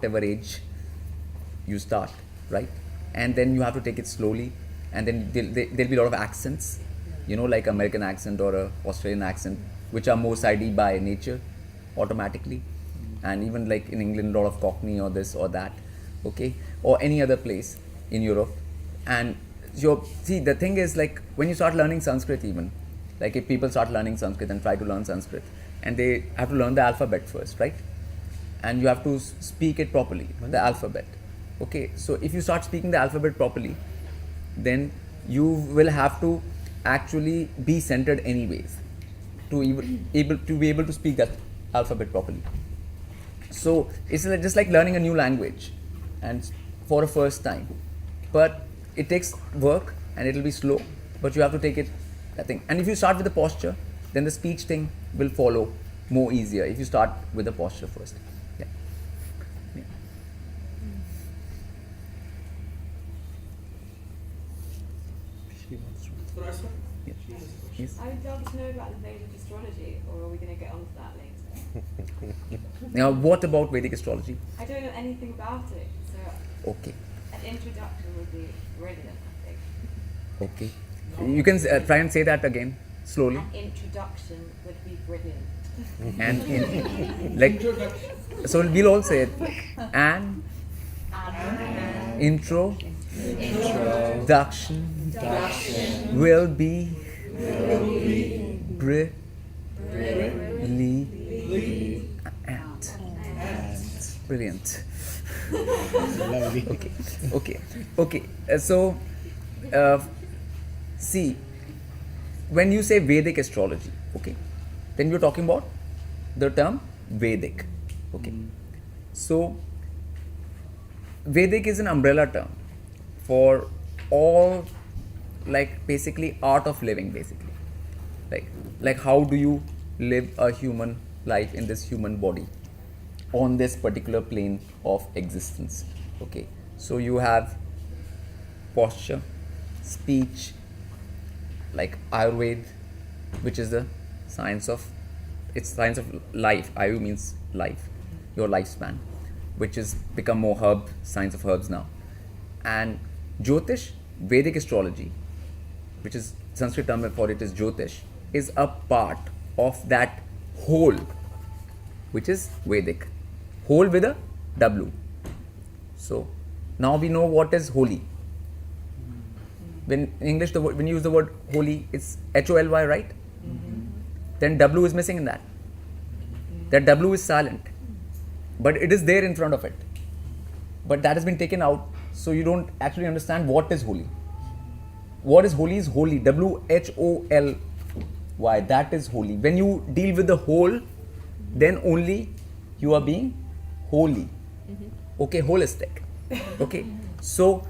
whatever age you start, right? And then you have to take it slowly, and then there'll be a lot of accents, like American accent or a Australian accent, which are more sidey by nature, automatically, and even like in England, a lot of Cockney or this or that, okay, or any other place in Europe. And see, the thing is, like, when you start learning Sanskrit, even like if people start learning Sanskrit and try to learn Sanskrit, and they have to learn the alphabet first, right? And you have to speak it properly, the alphabet. Okay, so if you start speaking the alphabet properly, then you will have to actually be centered anyways to be able to speak that alphabet properly. So it's just like learning a new language, and for a first time, but it takes work and it will be slow, but you have to take it, I think. And if you start with the posture, then the speech thing will follow more easier if you start with the posture first. Yeah. Yeah. Yes. Yes. I would love to know about the Vedic astrology, or are we going to get onto that later? Now, what about Vedic astrology? I don't know anything about it, so Okay. an introduction would be brilliant, I think. Okay. You can try and say that again slowly. An introduction would be brilliant. And like, so we'll all say it. And introduction will be brilliant. Brilliant. Okay. So, see, when you say Vedic astrology, okay, then you're talking about the term Vedic, okay. So, Vedic is an umbrella term for all, like, basically art of living, basically, like how do you live a human life in this human body on this particular plane of existence, okay. So you have posture, speech, like Ayurveda, which is the science of life. Ayu means life, your lifespan, which is become more science of herbs now. And Jyotish, Vedic astrology, which is Sanskrit term for it is Jyotish, is a part of that whole, which is Vedic. Whole with a W. So now we know what is holy. When in English, when you use the word holy, it's HOLY, right? Mm-hmm. Then W is missing in that. That W is silent, but it is there in front of it. But that has been taken out, so you don't actually understand what is holy. What is holy is holy. WHOLY. That is holy. When you deal with the whole, then only you are being holy. Mm-hmm. Okay, holistic. Okay, so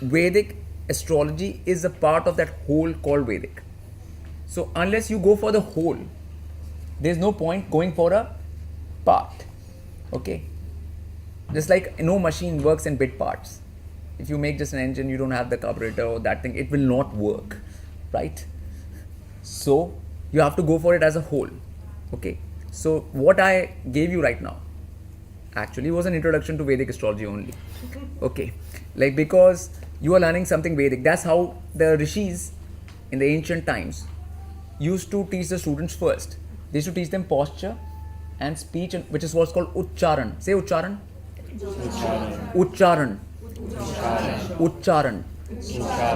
Vedic astrology is a part of that whole called Vedic. So unless you go for the whole, there's no point going for a part. Okay, just like no machine works in bit parts. If you make just an engine, you don't have the carburetor or that thing, it will not work, right? So you have to go for it as a whole. Okay, so what I gave you right now actually was an introduction to Vedic astrology only. Okay, like, because you are learning something Vedic. That's how the rishis in the ancient times used to teach the students first. They used to teach them posture and speech, which is what's called Uchcharan. Say Uchcharan. Uchcharan. Uchcharan.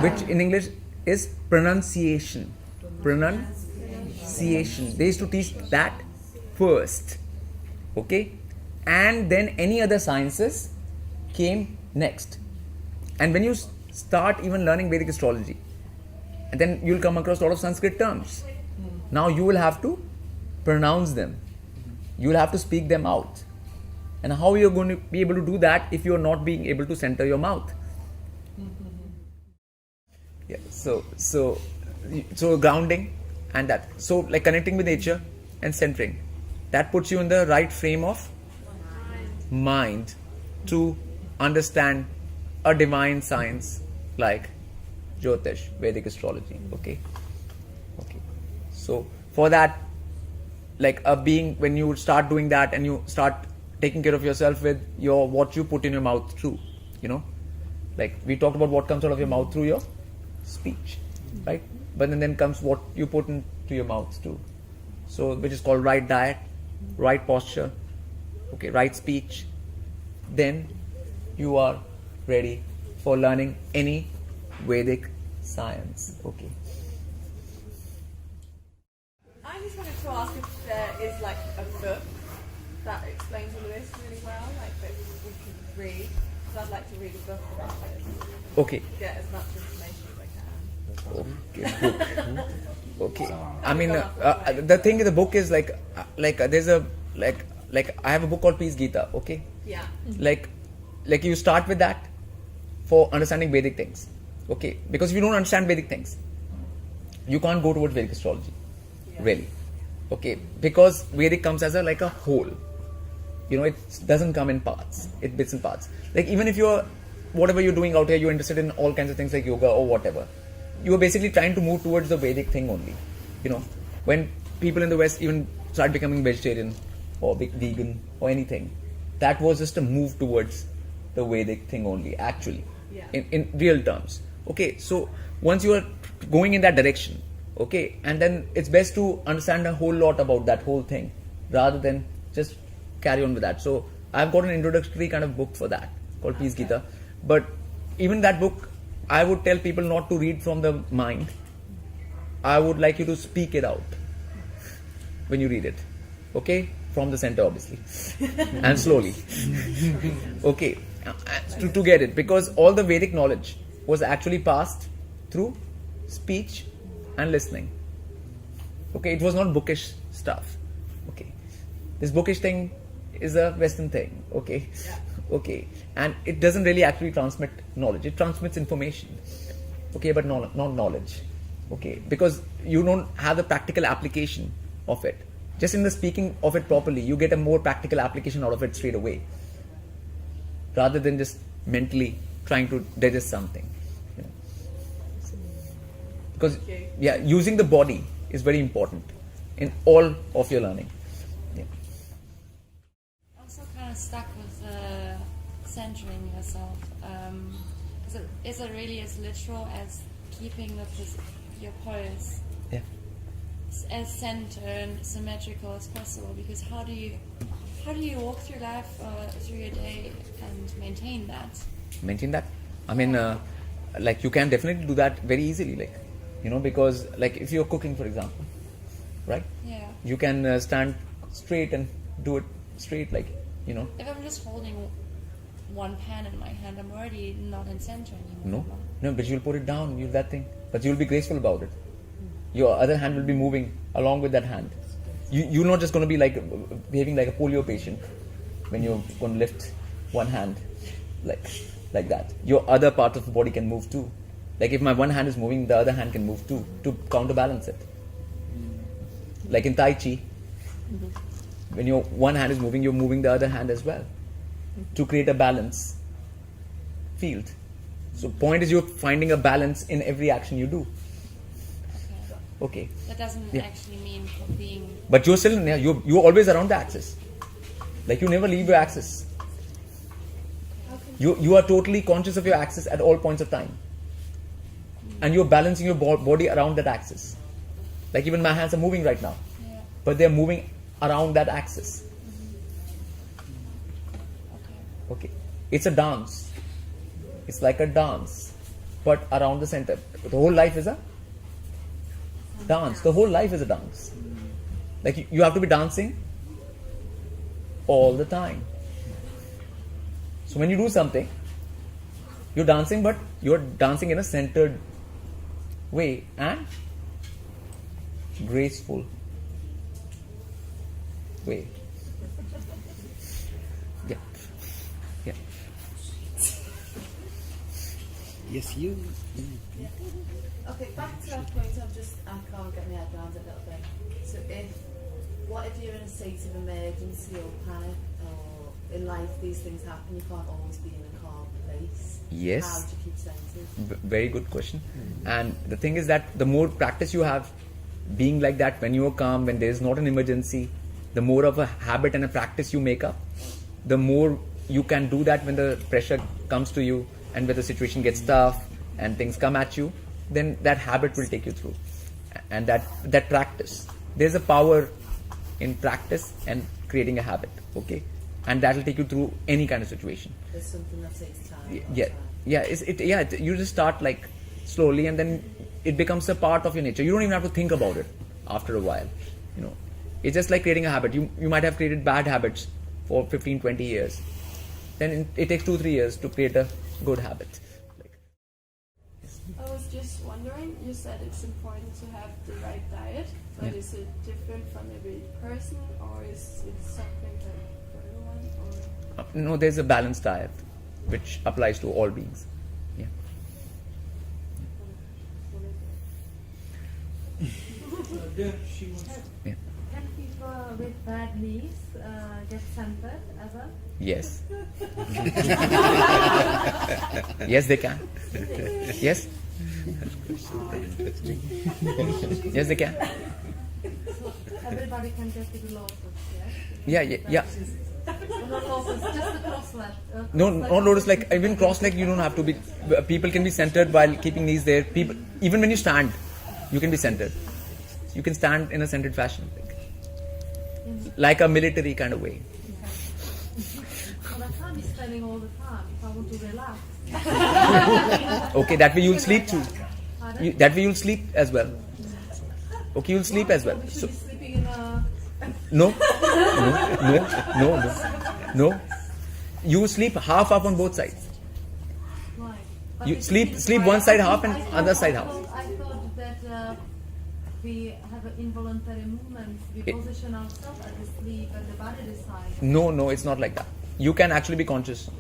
Which in English is pronunciation. Pronunciation. They used to teach that first. Okay? And then any other sciences came next. And when you start even learning Vedic astrology, and then you'll come across a lot of Sanskrit terms. Now you will have to pronounce them. You will have to speak them out. And how you're going to be able to do that if you're not being able to center your mouth? Yeah. So grounding and that. So like connecting with nature and centering. That puts you in the right frame of mind to understand a divine science like Jyotish, Vedic astrology. Okay. So for that, like a being, when you start doing that and you start taking care of yourself with your what you put in your mouth too. You know, like we talked about what comes out of your mouth through your speech, right? But then comes what you put into your mouth too. So which is called right diet, right posture, okay, right speech. Then you are ready for learning any Vedic science. Okay. I just wanted to ask if there is like a book that explains all of this really well, like that we can read. Because I'd like to read a book about it. Okay. Get as much information as I can. Okay. Book. Okay. I mean, the thing in the book is there's a like I have a book called Peace Gita. Okay. Yeah. Like you start with that for understanding Vedic things. Okay. Because if you don't understand Vedic things, you can't go towards Vedic astrology. Yeah. Really. Okay. Because Vedic comes as like a whole. You know, it doesn't come in parts. It bits and parts. Like even if you're whatever you're doing out here, you're interested in all kinds of things like yoga or whatever. You are basically trying to move towards the Vedic thing only. You know, when people in the West even start becoming vegetarian or vegan or anything, that was just a move towards the Vedic thing only, actually, Yeah. in real terms. Okay, so once you are going in that direction, okay, and then it's best to understand a whole lot about that whole thing rather than just carry on with that. So I've got an introductory kind of book for that called Peace Gita. But even that book, I would tell people not to read from the mind. I would like you to speak it out when you read it. Okay? From the center, obviously. And slowly. Okay. To get it. Because all the Vedic knowledge was actually passed through speech and listening. Okay? It was not bookish stuff. Okay? This bookish thing is a Western thing. Okay? Yeah. Okay, and it doesn't really actually transmit knowledge. It transmits information. Okay, but not knowledge. Okay, because you don't have the practical application of it. Just in the speaking of it properly, you get a more practical application out of it straight away, rather than just mentally trying to digest something. You know. Because Okay. yeah, using the body is very important in all of your learning. Yeah. Also kind of stuck with centering yourself. Is it really as literal as keeping your pose Yeah. as centered and symmetrical as possible? Because how do you walk through life through your day and maintain that? Maintain that. I mean, like you can definitely do that very easily, like, you know, because like if you're cooking, for example, right? Yeah. You can stand straight and do it straight, like, you know. If I'm just holding one pan in my hand, I'm already not in center anymore. No, but you'll put it down, you'll that thing, but you'll be graceful about it. Your other hand will be moving along with that hand. You're not just going to be like behaving like a polio patient when you're going to lift one hand like that. Your other part of the body can move too. Like if my one hand is moving, the other hand can move too to counterbalance it. Like in Tai Chi, when your one hand is moving, you're moving the other hand as well to create a balance field. So point is you're finding a balance in every action you do. Okay. Okay. That doesn't Yeah. actually mean being. But you're still you're always around the axis. Like you never leave your axis. You are totally conscious of your axis at all points of time. And you're balancing your body around that axis. Like even my hands are moving right now. Yeah. But they're moving around that axis. Okay. Okay. It's a dance. It's like a dance. But around the center. The whole life is a dance. The whole life is a dance. Like you have to be dancing all the time. So when you do something, you're dancing, but you're dancing in a centered way and graceful way. Yeah. Yeah. Yes, you. Okay, back to that point of just, I can't get my head around it a little bit. So what if you're in a state of emergency or panic, or in life these things happen, you can't always be in a calm place? Yes. How do you keep centered? Very good question. And the thing is that the more practice you have being like that when you are calm, when there is not an emergency, the more of a habit and a practice you make up, the more you can do that when the pressure comes to you and when the situation gets tough and things come at you, then that habit will take you through. And that practice, there's a power in practice and creating a habit, okay? And that will take you through any kind of situation. There's something that takes time. You just start like slowly, and then it becomes a part of your nature. You don't even have to think about it after a while, you know. It's just like creating a habit. You might have created bad habits for 15, 20 years. Then it takes 2-3 years to create a good habit. I was just wondering, you said it's important to have the right diet, but Yeah. is it different from every person, or is it something that for everyone? Or No, there's a balanced diet which applies to all beings. Yeah. Yeah. Can people with bad knees get centered ever? Yes. Yes, they can. Yes. Yes, they can. So everybody can get to the lotus, Yeah. yes? Not lotus, just the cross-leg. No, not lotus like even cross leg. You don't have to be. People can be centered while keeping knees there. People, even when you stand, you can be centered. You can stand in a centered fashion, like a military kind of way. Well, I can't be standing all the time if I want to relax. Okay, that way you'll sleep too. Pardon? That way you'll sleep as well. Okay, you'll sleep as well. We should So be sleeping in a... no. You sleep half on both sides. Right. But You if sleep it's- one side half and I thought- other side half. I thought that we have an involuntary movement. We position ourselves as we sleep and the body decides. No, it's not like that. You can actually be conscious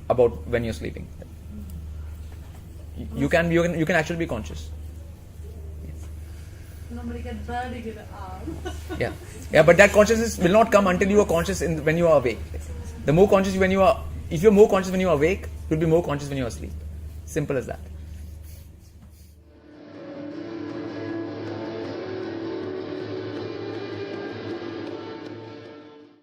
about when you're sleeping. You can actually be conscious. Normally get burning in the arm. Yeah, but that consciousness will not come until you are conscious when you are awake. The more conscious if you're more conscious when you are awake, you'll be more conscious when you are asleep. Simple as that.